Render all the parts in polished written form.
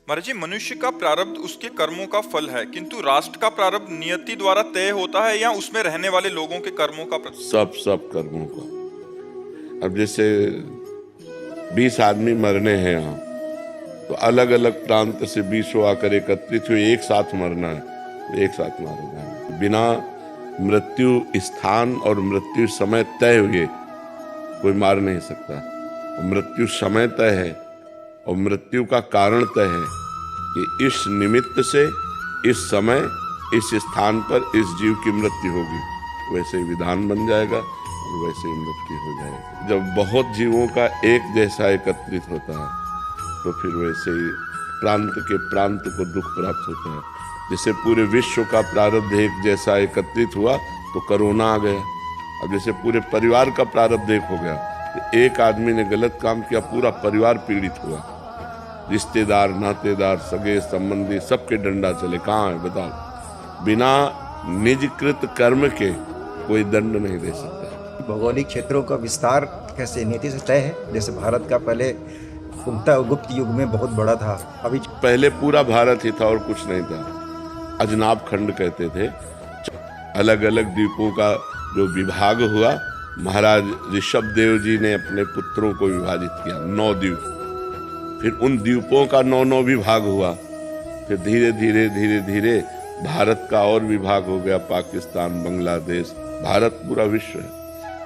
महाराज जी, मनुष्य का प्रारब्ध उसके कर्मों का फल है, किंतु राष्ट्र का प्रारब्ध नियति द्वारा तय होता है या उसमें रहने वाले लोगों के कर्मों का सब कर्मों का। अब जैसे 20 आदमी मरने हैं यहाँ, तो अलग अलग प्रांत से 20 आकर एकत्रित हुए, एक साथ मरना है, एक साथ मारे जाएंगे। बिना मृत्यु स्थान और मृत्यु समय तय हुए कोई मार नहीं सकता। मृत्यु समय तय है और मृत्यु का कारण तय है कि इस निमित्त से इस समय इस स्थान पर इस जीव की मृत्यु होगी, वैसे ही विधान बन जाएगा और वैसे ही मृत्यु हो जाएगी। जब बहुत जीवों का एक जैसा एकत्रित होता है तो फिर वैसे ही प्रांत के प्रांत को दुख प्राप्त होता है। जैसे पूरे विश्व का प्रारब्ध एक जैसा एकत्रित हुआ तो कोरोना आ गया। अब जैसे पूरे परिवार का प्रारब्ध एक हो गया, तो एक आदमी ने गलत काम किया, पूरा परिवार पीड़ित हुआ। रिश्तेदार, नातेदार, सगे संबंधी सबके डंडा चले। कहाँ है बताओ? बिना निजकृत कर्म के कोई दंड नहीं दे सकता। भौगोलिक क्षेत्रों का विस्तार कैसे नीति से तय है। जैसे भारत का पहले गुप्त युग में बहुत बड़ा था, अभी पहले पूरा भारत ही था और कुछ नहीं था। अजनाब खंड कहते थे। अलग अलग द्वीपों का जो विभाग हुआ, महाराज ऋषभ देव जी ने अपने पुत्रों को विभाजित किया, 9 द्वीप। फिर उन द्वीपों का 9 विभाग हुआ। फिर धीरे धीरे धीरे धीरे भारत का और विभाग हो गया, पाकिस्तान, बांग्लादेश। भारत पूरा विश्व है।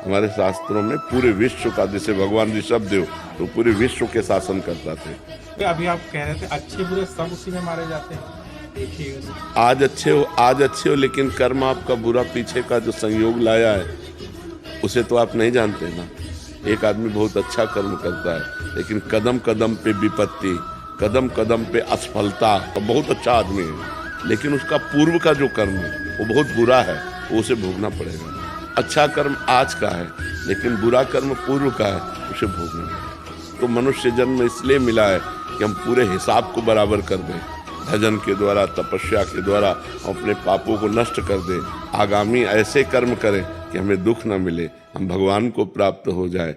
हमारे शास्त्रों में पूरे विश्व का, जैसे भगवान ऋषभ देव तो पूरे विश्व के शासन करता थे। अभी आप कह रहे थे अच्छे बुरे सब उसी में मारे जाते हैं। आज अच्छे हो, लेकिन कर्म आपका बुरा पीछे का जो संयोग लाया है उसे तो आप नहीं जानते ना। एक आदमी बहुत अच्छा कर्म करता है, लेकिन कदम कदम पे विपत्ति, कदम कदम पे असफलता। तो बहुत अच्छा आदमी है, लेकिन उसका पूर्व का जो कर्म है वो बहुत बुरा है, वो उसे भोगना पड़ेगा। अच्छा कर्म आज का है, लेकिन बुरा कर्म पूर्व का है, उसे भोगना पड़ेगा। तो मनुष्य जन्म इसलिए मिला है कि हम पूरे हिसाब को बराबर कर दें, भजन के द्वारा, तपस्या के द्वारा अपने पापों को नष्ट कर दें, आगामी ऐसे कर्म करें कि हमें दुख न मिले, हम भगवान को प्राप्त हो जाए।